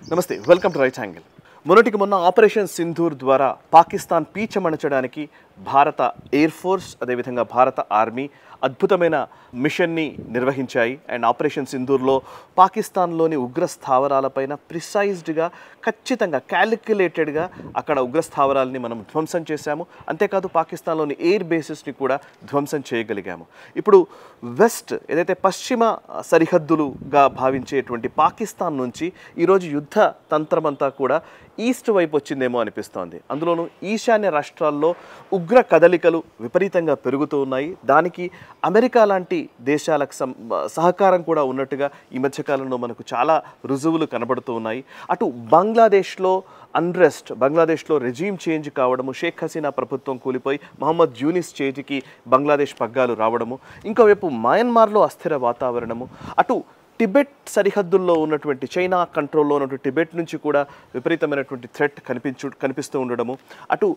నమస్తే, welcome to right angle. మొన్నటికి మొన్న ఆపరేషన్ సింధూర్ ద్వారా పాకిస్తాన్ పీచమణచడానికి భారత ఎయిర్ ఫోర్స్ అదేవిధంగా భారత ఆర్మీ అద్భుతమైన మిషన్ని నిర్వహించాయి. అండ్ ఆపరేషన్ సింధూర్లో పాకిస్తాన్లోని ఉగ్ర స్థావరాలపైన ప్రిసైజ్డ్గా ఖచ్చితంగా క్యాలిక్యులేటెడ్గా అక్కడ ఉగ్ర స్థావరాలని మనం ధ్వంసం చేశాము. అంతేకాదు పాకిస్తాన్లోని ఎయిర్ బేసెస్ని కూడా ధ్వంసం చేయగలిగాము. ఇప్పుడు వెస్ట్ ఏదైతే పశ్చిమ సరిహద్దులుగా భావించేటువంటి పాకిస్తాన్ నుంచి ఈరోజు యుద్ధ తంత్రమంతా కూడా ఈస్ట్ వైపు వచ్చిందేమో అనిపిస్తోంది. అందులోనూ ఈశాన్య రాష్ట్రాల్లో ఉగ్ర కదలికలు విపరీతంగా పెరుగుతూ ఉన్నాయి. దానికి అమెరికా లాంటి దేశాలకు సహకారం కూడా ఉన్నట్టుగా ఈ మధ్యకాలంలో మనకు చాలా రుజువులు కనబడుతూ ఉన్నాయి. అటు బంగ్లాదేశ్లో అన్రెస్ట్, బంగ్లాదేశ్లో రెజీమ్ చేంజ్ కావడము, షేక్ హసీనా ప్రభుత్వం కూలిపోయి మహమ్మద్ యూనిస్ చేతికి బంగ్లాదేశ్ పగ్గాలు రావడము, ఇంకోవైపు మయన్మార్లో అస్థిర వాతావరణము, అటు టిబెట్ సరిహద్దుల్లో ఉన్నటువంటి చైనా కంట్రోల్లో ఉన్నటువంటి టిబెట్ నుంచి కూడా విపరీతమైనటువంటి థ్రెట్ కనిపిస్తూ ఉండడము, అటు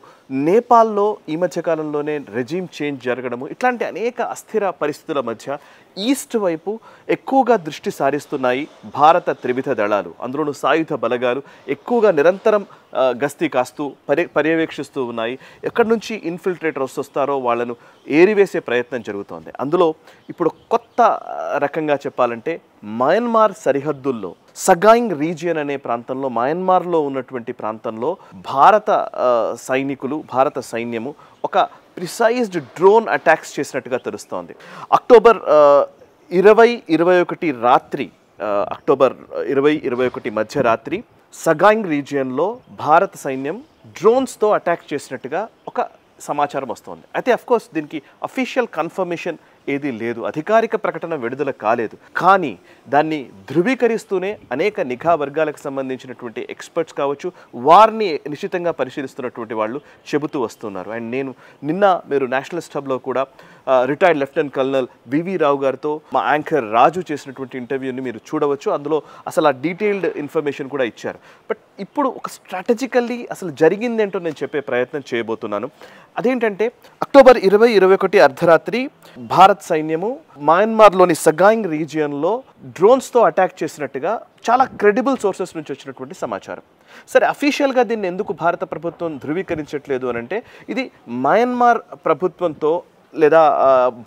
నేపాల్లో ఈ మధ్యకాలంలోనే రెజీమ్ చేంజ్ జరగడము, ఇట్లాంటి అనేక అస్థిర పరిస్థితుల మధ్య ఈస్ట్ వైపు ఎక్కువగా దృష్టి సారిస్తున్నాయి భారత త్రివిధ దళాలు. అందులోనూ సాయుధ బలగాలు ఎక్కువగా నిరంతరం గస్తీ కాస్తూ పర్యవేక్షిస్తూ ఉన్నాయి. ఎక్కడి నుంచి ఇన్ఫిల్ట్రేటర్స్ వస్తారో వాళ్ళను ఏరివేసే ప్రయత్నం జరుగుతోంది. అందులో ఇప్పుడు కొత్త రకంగా చెప్పాలంటే మయన్మార్ సరిహద్దుల్లో సగాయింగ్ రీజియన్ అనే ప్రాంతంలో, మయన్మార్లో ఉన్నటువంటి ప్రాంతంలో భారత భారత సైన్యము ఒక ప్రిసైజ్డ్ డ్రోన్ అటాక్స్ చేసినట్టుగా తెలుస్తోంది. అక్టోబర్ 20-21 రాత్రి, అక్టోబర్ 20-21 మధ్యరాత్రి సగాయింగ్ రీజియన్లో భారత సైన్యం డ్రోన్స్తో అటాక్ చేసినట్టుగా ఒక సమాచారం వస్తోంది. అయితే అఫ్కోర్స్ దీనికి అఫీషియల్ కన్ఫర్మేషన్ ఏదీ లేదు, అధికారిక ప్రకటన విడుదల కాలేదు. కానీ దాన్ని ధృవీకరిస్తూనే అనేక నిఘా వర్గాలకు సంబంధించినటువంటి ఎక్స్పర్ట్స్ కావచ్చు, వారిని నిశ్చితంగా పరిశీలిస్తున్నటువంటి వాళ్ళు చెబుతూ వస్తున్నారు. అండ్ నేను నిన్న మీరు నేషనలిస్ట్ హబ్లో కూడా రిటైర్డ్ లెఫ్టినెంట్ కల్నల్ వివి రావు గారితో మా యాంకర్ రాజు చేసినటువంటి ఇంటర్వ్యూని మీరు చూడవచ్చు. అందులో అసలు ఆ డీటెయిల్డ్ ఇన్ఫర్మేషన్ కూడా ఇచ్చారు. బట్ ఇప్పుడు ఒక స్ట్రాటజికల్లీ అసలు జరిగిందేంటో నేను చెప్పే ప్రయత్నం చేయబోతున్నాను. అదేంటంటే అక్టోబర్ 20-21 అర్ధరాత్రి భారత్ సైన్యము మయన్మార్లోని సగాయింగ్ రీజియన్లో డ్రోన్స్తో అటాక్ చేసినట్టుగా చాలా క్రెడిబుల్ సోర్సెస్ నుంచి వచ్చినటువంటి సమాచారం. సరే, అఫీషియల్గా దీన్ని ఎందుకు భారత ప్రభుత్వం ధృవీకరించట్లేదు అని అంటే, ఇది మయన్మార్ ప్రభుత్వంతో లేదా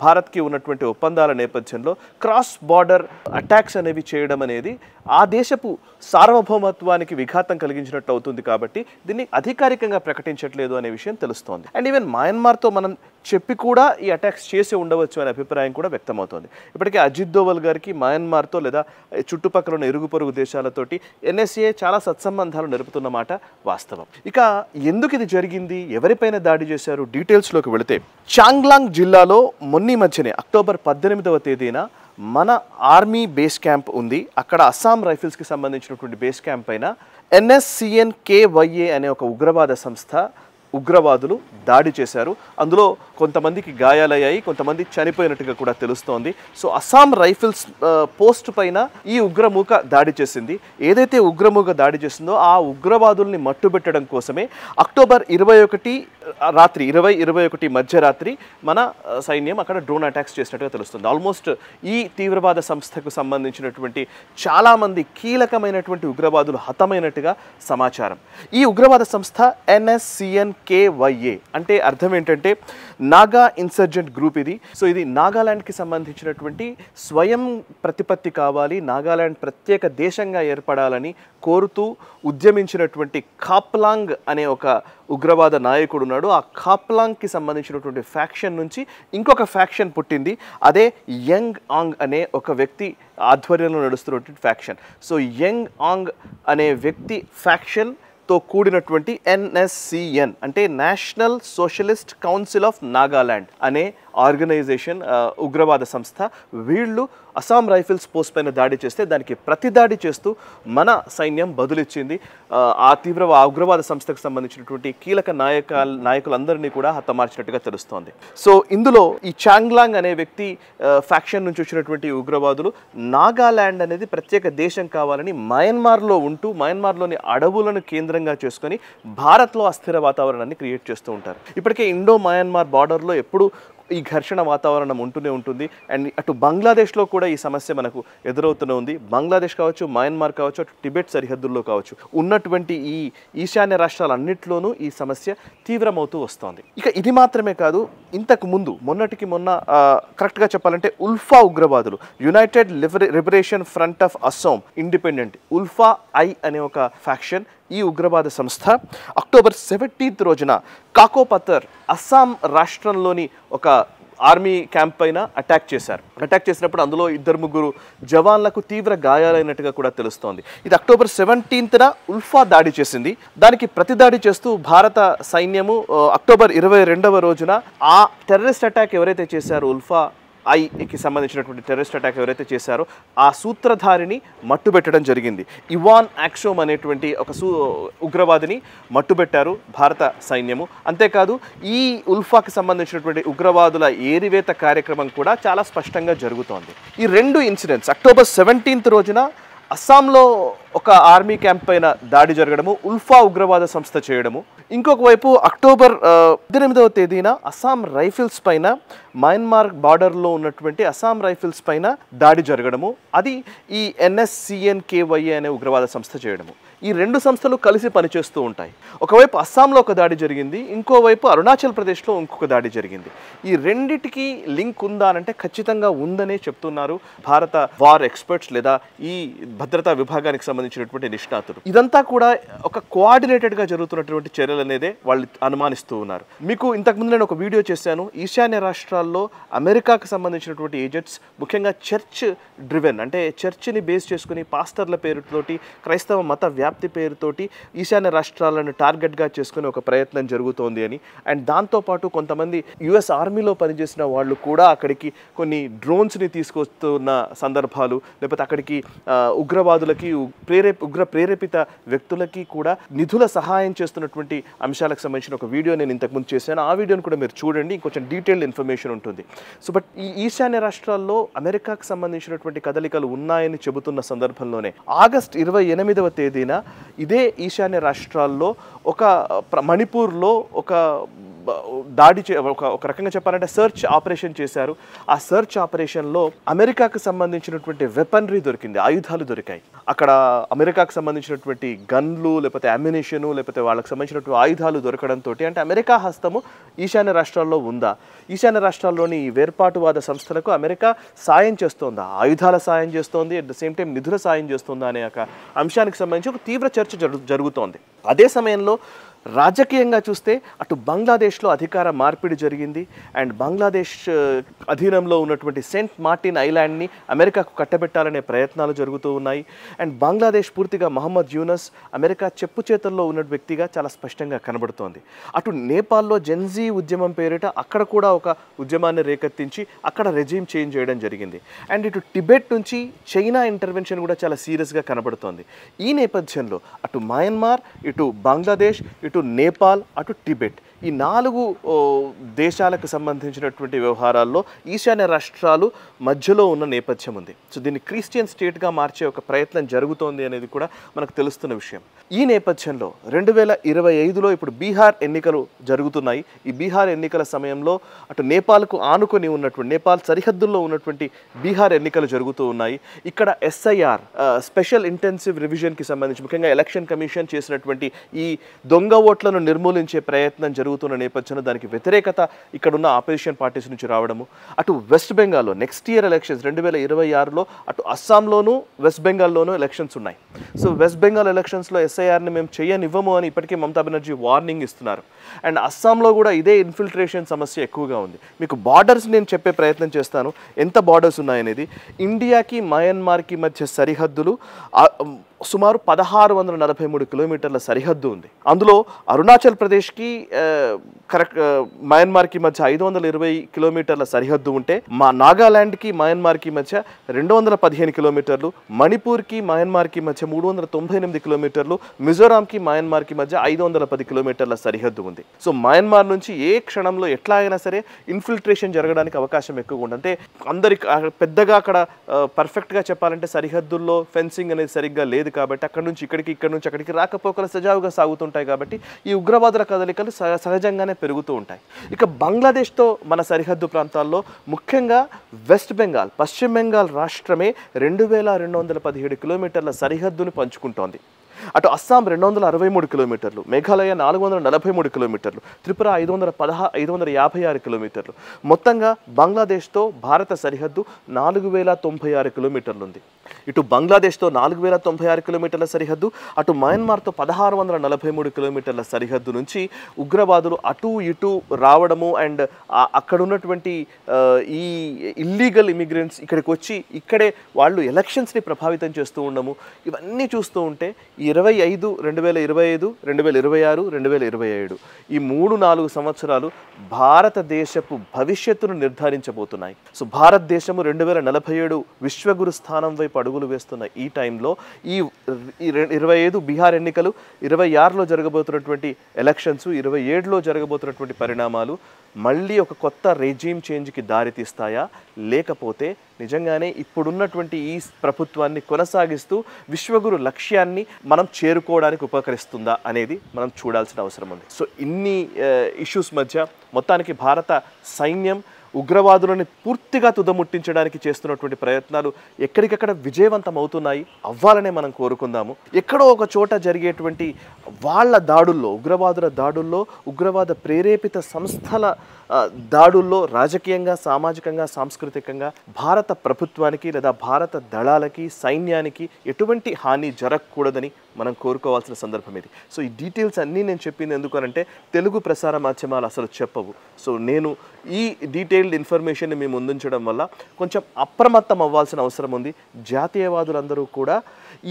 భారత్కి ఉన్నటువంటి ఒప్పందాల నేపథ్యంలో క్రాస్ బార్డర్ అటాక్స్ అనేవి చేయడం అనేది ఆ దేశపు సార్వభౌమత్వానికి విఘాతం కలిగించినట్టు అవుతుంది. కాబట్టి దీన్ని అధికారికంగా ప్రకటించట్లేదు అనే విషయం తెలుస్తోంది. అండ్ ఈవెన్ మయన్మార్తో మనం చెప్పి కూడా ఈ అటాక్స్ చేసి ఉండవచ్చు అనే అభిప్రాయం కూడా వ్యక్తమవుతోంది. ఇప్పటికే అజిత్ దోవల్ గారికి మయన్మార్తో లేదా చుట్టుపక్కల ఉన్న ఇరుగు పొరుగు దేశాలతోటి NSA చాలా సత్సంబంధాలు నెరుపుతున్న మాట వాస్తవం. ఇక ఎందుకు ఇది జరిగింది, ఎవరిపైన దాడి చేశారు, డీటెయిల్స్లోకి వెళితే చాంగ్లాంగ్ జిల్లాలో మొన్న మధ్యనే అక్టోబర్ 18వ తేదీన మన ఆర్మీ బేస్ క్యాంప్ ఉంది. అక్కడ అస్సాం రైఫిల్స్కి సంబంధించినటువంటి బేస్ క్యాంప్ పైన NSCN-KYA అనే ఒక ఉగ్రవాద సంస్థ ఉగ్రవాదులు దాడి చేశారు. అందులో కొంతమందికి గాయాలయ్యాయి, కొంతమంది చనిపోయినట్టుగా కూడా తెలుస్తోంది. సో అస్సాం రైఫిల్స్ పోస్ట్ పైన ఈ ఉగ్రమూక దాడి చేసింది. ఏదైతే ఉగ్రమూక దాడి చేసిందో ఆ ఉగ్రవాదుల్ని మట్టుబెట్టడం కోసమే అక్టోబర్ 21 రాత్రి, 20-21 మధ్యరాత్రి మన సైన్యం అక్కడ డ్రోన్ అటాక్స్ చేసినట్టుగా తెలుస్తుంది. ఆల్మోస్ట్ ఈ తీవ్రవాద సంస్థకు సంబంధించినటువంటి చాలామంది కీలకమైనటువంటి ఉగ్రవాదులు హతమైనట్టుగా సమాచారం. ఈ ఉగ్రవాద సంస్థ NSCN-KYA అంటే అర్థం ఏంటంటే నాగా ఇన్సర్జెంట్ గ్రూప్ ఇది. సో ఇది నాగాలాండ్కి సంబంధించినటువంటి స్వయం ప్రతిపత్తి కావాలి, నాగాలాండ్ ప్రత్యేక దేశంగా ఏర్పడాలని కోరుతూ ఉద్యమించినటువంటి ఖాప్లాంగ్ అనే ఒక ఉగ్రవాద నాయకుడు ఉన్నాడు. ఆ ఖాప్లాంగ్కి సంబంధించినటువంటి ఫ్యాక్షన్ నుంచి ఇంకొక ఫ్యాక్షన్ పుట్టింది. అదే యంగ్ ఆంగ్ అనే ఒక వ్యక్తి ఆధ్వర్యంలో నడుస్తున్నటువంటి ఫ్యాక్షన్. సో యంగ్ ఆంగ్ అనే వ్యక్తి ఫ్యాక్షన్ తో కూడినటువంటి NSCN అంటే national socialist council of Nagaland అనే ఆర్గనైజేషన్, ఉగ్రవాద సంస్థ. వీళ్ళు అస్సాం రైఫిల్స్ పోస్ట్ పైన దాడి చేస్తే దానికి ప్రతిదాడి చేస్తూ మన సైన్యం బదులిచ్చింది. ఆ ఉగ్రవాద సంస్థకు సంబంధించినటువంటి కీలక నాయకులందరినీ కూడా హతమార్చినట్టుగా తెలుస్తోంది. సో ఇందులో ఈ చాంగ్లాంగ్ అనే వ్యక్తి ఫ్యాక్షన్ నుంచి వచ్చినటువంటి ఉగ్రవాదులు నాగాలాండ్ అనేది ప్రత్యేక దేశం కావాలని మయన్మార్లో ఉంటూ మయన్మార్లోని అడవులను కేంద్రంగా చేసుకొని భారత్లో అస్థిర వాతావరణాన్ని క్రియేట్ చేస్తూ ఉంటారు. ఇప్పటికే ఇండో మయన్మార్ బార్డర్లో ఎప్పుడు ఈ ఘర్షణ వాతావరణం ఉంటూనే ఉంటుంది. అండ్ అటు బంగ్లాదేశ్లో కూడా ఈ సమస్య మనకు ఎదురవుతూనే ఉంది. బంగ్లాదేశ్ కావచ్చు, మయన్మార్ కావచ్చు, అటు టిబెట్ సరిహద్దుల్లో కావచ్చు, ఉన్నటువంటి ఈ ఈశాన్య రాష్ట్రాలన్నింటిలోనూ ఈ సమస్య తీవ్రమవుతూ వస్తోంది. ఇక ఇది మాత్రమే కాదు, ఇంతకు ముందు మొన్నటికి మొన్న కరెక్ట్గా చెప్పాలంటే ఉల్ఫా ఉగ్రవాదులు, United liberation front of Assam independent, ULFA I అనే ఒక ఫ్యాక్షన్, ఈ ఉగ్రవాద సంస్థ అక్టోబర్ 17 రోజున కాకోపతర్ అస్సాం రాష్ట్రంలోని ఒక ఆర్మీ క్యాంప్ పైన అటాక్ చేశారు. అటాక్ చేసినప్పుడు అందులో 2-3 జవాన్లకు తీవ్ర గాయాలైనట్టుగా కూడా తెలుస్తోంది. ఇది అక్టోబర్ 17న ఉల్ఫా దాడి చేసింది. దానికి ప్రతిదాడి చేస్తూ భారత సైన్యము అక్టోబర్ 22వ రోజున ఆ టెర్రరిస్ట్ అటాక్ ఎవరైతే చేశారో, ఉల్ఫా ఐకి సంబంధించినటువంటి టెర్రరిస్ట్ అటాక్ ఎవరైతే చేశారో ఆ సూత్రధారిని మట్టుబెట్టడం జరిగింది. ఇవాన్ యాక్సోమ్ అనేటువంటి ఒక ఉగ్రవాదిని మట్టుబెట్టారు భారత సైన్యము. అంతేకాదు ఈ ఉల్ఫాకి సంబంధించినటువంటి ఉగ్రవాదుల ఏరివేత కార్యక్రమం కూడా చాలా స్పష్టంగా జరుగుతోంది. ఈ 2 ఇన్సిడెంట్స్ అక్టోబర్ 17 రోజున అస్సాంలో ఒక ఆర్మీ క్యాంప్ పైన దాడి జరగడము, ఉల్ఫా ఉగ్రవాద సంస్థ చేయడము, ఇంకొక వైపు అక్టోబర్ 18వ తేదీన అస్సాం రైఫిల్స్ పైన, మయన్మార్ బార్డర్లో ఉన్నటువంటి అస్సాం రైఫిల్స్ పైన దాడి జరగడము, అది ఈ NSCNKY అనే ఉగ్రవాద సంస్థ చేయడము. ఈ 2 సంస్థలు కలిసి పనిచేస్తూ ఉంటాయి. ఒకవైపు అస్సాంలో ఒక దాడి జరిగింది, ఇంకోవైపు అరుణాచల్ ప్రదేశ్లో ఇంకొక దాడి జరిగింది. ఈ రెండిటికి లింక్ ఉందా అంటే ఖచ్చితంగా ఉందనే చెప్తున్నారు భారత వార్ ఎక్స్పర్ట్స్ లేదా ఈ భద్రతా విభాగానికి సంబంధించినటువంటి నిష్ణాతులు. ఇదంతా కూడా ఒక కోఆర్డినేటెడ్గా జరుగుతున్నటువంటి చర్యలు అనేదే వాళ్ళు అనుమానిస్తూ ఉన్నారు. మీకు ఇంతకుముందు నేను ఒక వీడియో చేశాను, ఈశాన్య రాష్ట్రాల్లో అమెరికాకు సంబంధించినటువంటి ఏజెంట్స్ ముఖ్యంగా చర్చ్ డ్రివెన్, అంటే చర్చ్ని బేస్ చేసుకుని పాస్టర్ల పేరుతోటి, క్రైస్తవ మత వ్యాప్తి పేరుతోటి ఈశాన్య రాష్ట్రాలను టార్గెట్గా చేసుకుని ఒక ప్రయత్నం జరుగుతోంది అని. అండ్ దాంతోపాటు కొంతమంది US ఆర్మీలో పనిచేసిన వాళ్ళు కూడా అక్కడికి కొన్ని డ్రోన్స్ని తీసుకొస్తున్న సందర్భాలు, లేకపోతే అక్కడికి ఉగ్రవాదులకి ఉగ్ర ప్రేరేపిత వ్యక్తులకి కూడా నిధుల సహాయం చేస్తున్నటువంటి అంశాలకు సంబంధించిన ఒక వీడియో నేను ఇంతకుముందు చేశాను. ఆ వీడియోని కూడా మీరు చూడండి, ఇంకొంచెం డీటెయిల్డ్ ఇన్ఫర్మేషన్ ఉంటుంది. సో బట్ ఈ ఈశాన్య రాష్ట్రాల్లో అమెరికాకు సంబంధించినటువంటి కదలికలు ఉన్నాయని చెబుతున్న సందర్భంలోనే ఆగస్ట్ 28వ తేదీన ఇదే ఈశాన్య రాష్ట్రాల్లో ఒక మణిపూర్లో ఒక దాడి ఒక రకంగా చెప్పాలంటే సర్చ్ ఆపరేషన్ చేశారు. ఆ సర్చ్ ఆపరేషన్లో అమెరికాకు సంబంధించినటువంటి వెపనరీ దొరికింది, ఆయుధాలు దొరికాయి. అక్కడ అమెరికాకు సంబంధించినటువంటి గన్లు, లేకపోతే అమ్యునిషను, లేకపోతే వాళ్ళకి సంబంధించినటువంటి ఆయుధాలు దొరకడంతో అంటే అమెరికా హస్తము ఈశాన్య రాష్ట్రాల్లో ఉందా, ఈశాన్య రాష్ట్రాల్లోని వేర్పాటువాద సంస్థలకు అమెరికా సాయం చేస్తోందా, ఆయుధాల సాయం చేస్తోంది, అట్ ద సేమ్ టైం నిధుల సాయం చేస్తుందా అనే ఒక అంశానికి సంబంధించి ఒక తీవ్ర చర్చ జరుగుతోంది. అదే సమయంలో రాజకీయంగా చూస్తే అటు బంగ్లాదేశ్లో అధికార మార్పిడి జరిగింది. అండ్ బంగ్లాదేశ్ అధీనంలో ఉన్నటువంటి సెయింట్ మార్టిన్ ఐలాండ్ని అమెరికాకు కట్టబెట్టాలనే ప్రయత్నాలు జరుగుతూ ఉన్నాయి. అండ్ బంగ్లాదేశ్ పూర్తిగా మహమ్మద్ యూనస్ అమెరికా చెప్పు చేతుల్లో ఉన్న వ్యక్తిగా చాలా స్పష్టంగా కనబడుతోంది. అటు నేపాల్లో జెన్జీ ఉద్యమం పేరిట అక్కడ కూడా ఒక ఉద్యమాన్ని రేకెత్తించి అక్కడ రెజీమ్ చేంజ్ చేయడం జరిగింది. అండ్ ఇటు టిబెట్ నుంచి చైనా ఇంటర్వెన్షన్ కూడా చాలా సీరియస్గా కనబడుతోంది. ఈ నేపథ్యంలో అటు మయన్మార్, ఇటు బంగ్లాదేశ్, ఇటు నేపాల్, అటు టిబెట్, ఈ 4 దేశాలకు సంబంధించినటువంటి వ్యవహారాల్లో ఈశాన్య రాష్ట్రాలు మధ్యలో ఉన్న నేపథ్యం ఉంది. సో దీన్ని క్రిస్టియన్ స్టేట్గా మార్చే ఒక ప్రయత్నం జరుగుతోంది అనేది కూడా మనకు తెలుస్తున్న విషయం. ఈ నేపథ్యంలో 2025లో ఇప్పుడు బీహార్ ఎన్నికలు జరుగుతున్నాయి. ఈ బీహార్ ఎన్నికల సమయంలో అటు నేపాల్కు ఆనుకొని ఉన్నటువంటి, నేపాల్ సరిహద్దుల్లో ఉన్నటువంటి బీహార్ ఎన్నికలు జరుగుతూ ఉన్నాయి. ఇక్కడ SIR స్పెషల్ ఇంటెన్సివ్ రివిజన్కి సంబంధించి ముఖ్యంగా ఎలక్షన్ కమిషన్ చేసినటువంటి ఈ దొంగ ఓట్లను నిర్మూలించే ప్రయత్నం జరుగుతున్న నేపథ్యంలో దానికి వ్యతిరేకత ఇక్కడున్న ఆపోజిషన్ పార్టీస్ నుంచి రావడము, అటు వెస్ట్ బెంగాల్లో నెక్స్ట్ ఇయర్ ఎలక్షన్స్ 2026లో అటు అస్సాంలోనూ వెస్ట్ బెంగాల్లోనూ ఎలక్షన్స్ ఉన్నాయి. సో వెస్ట్ బెంగాల్ ఎలక్షన్స్లో SIRని మేము చేయనివ్వము అని ఇప్పటికే మమతా బెనర్జీ వార్నింగ్ ఇస్తున్నారు. అండ్ అస్సాంలో కూడా ఇదే ఇన్ఫిల్ట్రేషన్ సమస్య ఎక్కువగా ఉంది. మీకు బార్డర్స్ నేను చెప్పే ప్రయత్నం చేస్తాను, ఎంత బార్డర్స్ ఉన్నాయనేది. ఇండియాకి మయన్మార్కి మధ్య సరిహద్దులు సుమారు 1643 కిలోమీటర్ల సరిహద్దు ఉంది. అందులో అరుణాచల్ ప్రదేశ్కి మయన్మార్కి మధ్య 520 కిలోమీటర్ల సరిహద్దు ఉంటే, మా నాగాలాండ్కి మయన్మార్కి మధ్య 215 కిలోమీటర్లు, మణిపూర్కి మయన్మార్కి మధ్య 398 కిలోమీటర్లు, మిజోరాంకి మయన్మార్కి మధ్య 510 కిలోమీటర్ల సరిహద్దు ఉంది. సో మయన్మార్ నుంచి ఏ క్షణంలో ఎట్లా అయినా సరే ఇన్ఫిల్ట్రేషన్ జరగడానికి అవకాశం ఎక్కువగా ఉంది. అంటే అందరికి పెద్దగా అక్కడ పర్ఫెక్ట్గా చెప్పాలంటే సరిహద్దుల్లో ఫెన్సింగ్ అనేది సరిగ్గా లేదు కాబట్టి అక్కడి నుంచి అక్కడికి రాకపోకలు సజావుగా సాగుతుంటాయి కాబట్టి ఈ ఉగ్రవాదుల కదలికలు సహజంగానే పెరుగుతూ ఉంటాయి. ఇక బంగ్లాదేశ్తో మన సరిహద్దు ప్రాంతాల్లో ముఖ్యంగా వెస్ట్ బెంగాల్, పశ్చిమ బెంగాల్ రాష్ట్రమే 2217 కిలోమీటర్ల సరిహద్దును పంచుకుంటోంది. అటు అస్సాం 263 కిలోమీటర్లు, మేఘాలయ 443 కిలోమీటర్లు, త్రిపుర 556 కిలోమీటర్లు. మొత్తంగా బంగ్లాదేశ్తో భారత సరిహద్దు 4096 కిలోమీటర్లు ఉంది. ఇటు బంగ్లాదేశ్తో 4096 కిలోమీటర్ల సరిహద్దు, అటు మయన్మార్తో 1643 కిలోమీటర్ల సరిహద్దు నుంచి ఉగ్రవాదులు అటు ఇటు రావడము అండ్ అక్కడ ఉన్నటువంటి ఈ ఇల్లీగల్ ఇమిగ్రెంట్స్ ఇక్కడికి వచ్చి ఇక్కడే వాళ్ళు ఎలక్షన్స్ని ప్రభావితం చేస్తూ ఉండము, ఇవన్నీ చూస్తూ ఉంటే 2025, 2026, 2027 ఈ 3-4 సంవత్సరాలు భారతదేశపు భవిష్యత్తును నిర్ధారించబోతున్నాయి. సో భారతదేశము 2047 విశ్వగురు స్థానం వైపు అడుగులు వేస్తున్న ఈ టైంలో ఈ 25 బీహార్ ఎన్నికలు, 26లో జరగబోతున్నటువంటి ఎలక్షన్స్, 27లో జరగబోతున్నటువంటి పరిణామాలు మళ్ళీ ఒక కొత్త రెజీమ్ చేంజ్కి దారితీస్తాయా, లేకపోతే నిజంగానే ఇప్పుడున్నటువంటి ఈ ప్రభుత్వాన్ని కొనసాగిస్తూ విశ్వగురు లక్ష్యాన్ని మనం చేరుకోవడానికి ఉపకరిస్తుందా అనేది మనం చూడాల్సిన అవసరం ఉంది. సో ఇన్ని ఇష్యూస్ మధ్య మొత్తానికి భారత సైన్యం ఉగ్రవాదులను పూర్తిగా తుదముట్టించడానికి చేస్తున్నటువంటి ప్రయత్నాలు ఎక్కడికక్కడ విజయవంతం అవుతున్నాయి, అవ్వాలనే మనం కోరుకుందాము. ఎక్కడో ఒక చోట జరిగేటువంటి వాళ్ళ దాడుల్లో, ఉగ్రవాదుల దాడుల్లో, ఉగ్రవాద ప్రేరేపిత సంస్థల దాడుల్లో రాజకీయంగా, సామాజికంగా, సాంస్కృతికంగా భారత ప్రభుత్వానికి లేదా భారత దళాలకి, సైన్యానికి ఎటువంటి హాని జరగకూడదని మనం కోరుకోవాల్సిన సందర్భం ఇది. సో ఈ డీటెయిల్స్ అన్నీ నేను చెప్పింది ఎందుకనంటే తెలుగు ప్రసార మాధ్యమాలు అసలు చెప్పవు. సో నేను ఈ డీటెయిల్డ్ ఇన్ఫర్మేషన్ని మేము ముందుంచడం వల్ల కొంచెం అప్రమత్తం అవ్వాల్సిన అవసరం ఉంది. జాతీయవాదులందరూ కూడా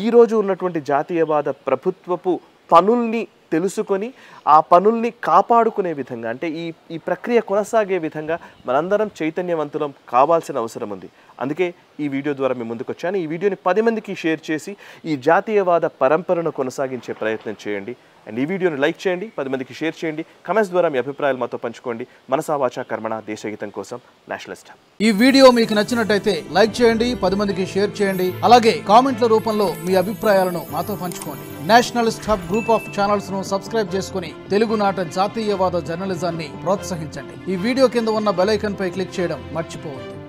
ఈరోజు ఉన్నటువంటి జాతీయవాద ప్రభుత్వపు పనుల్ని తెలుసుకొని ఆ పనుల్ని కాపాడుకునే విధంగా, అంటే ఈ ప్రక్రియ కొనసాగే విధంగా మనందరం చైతన్యవంతులం కావాల్సిన అవసరం ఉంది. అందుకే ఈ వీడియో ద్వారా మేము ముందుకు వచ్చాను. ఈ వీడియోని 10 మందికి షేర్ చేసి ఈ జాతీయవాద పరంపరను కొనసాగించే ప్రయత్నం చేయండి. అండ్ ఈ వీడియోని లైక్ చేయండి, 10 మందికి షేర్ చేయండి, కమెంట్స్ ద్వారా మీ అభిప్రాయాలు మాతో పంచుకోండి. మనసా వాచా కర్మణ, దేశహితం కోసం నేషనలిస్ట్ హబ్. ఈ వీడియో మీకు నచ్చినట్టయితే లైక్ చేయండి, 10 మందికి షేర్ చేయండి, అలాగే కామెంట్ల రూపంలో మీ అభిప్రాయాలను మాతో పంచుకోండి. Nationalist hub group of channels ను సబ్స్క్రైబ్ చేసుకుని తెలుగునాట జాతీయవాద జర్నలిజాన్ని ప్రోత్సహించండి. ఈ వీడియో కింద ఉన్న బెల్ ఐకాన్ పై క్లిక్ చేయడం మర్చిపోవద్దు.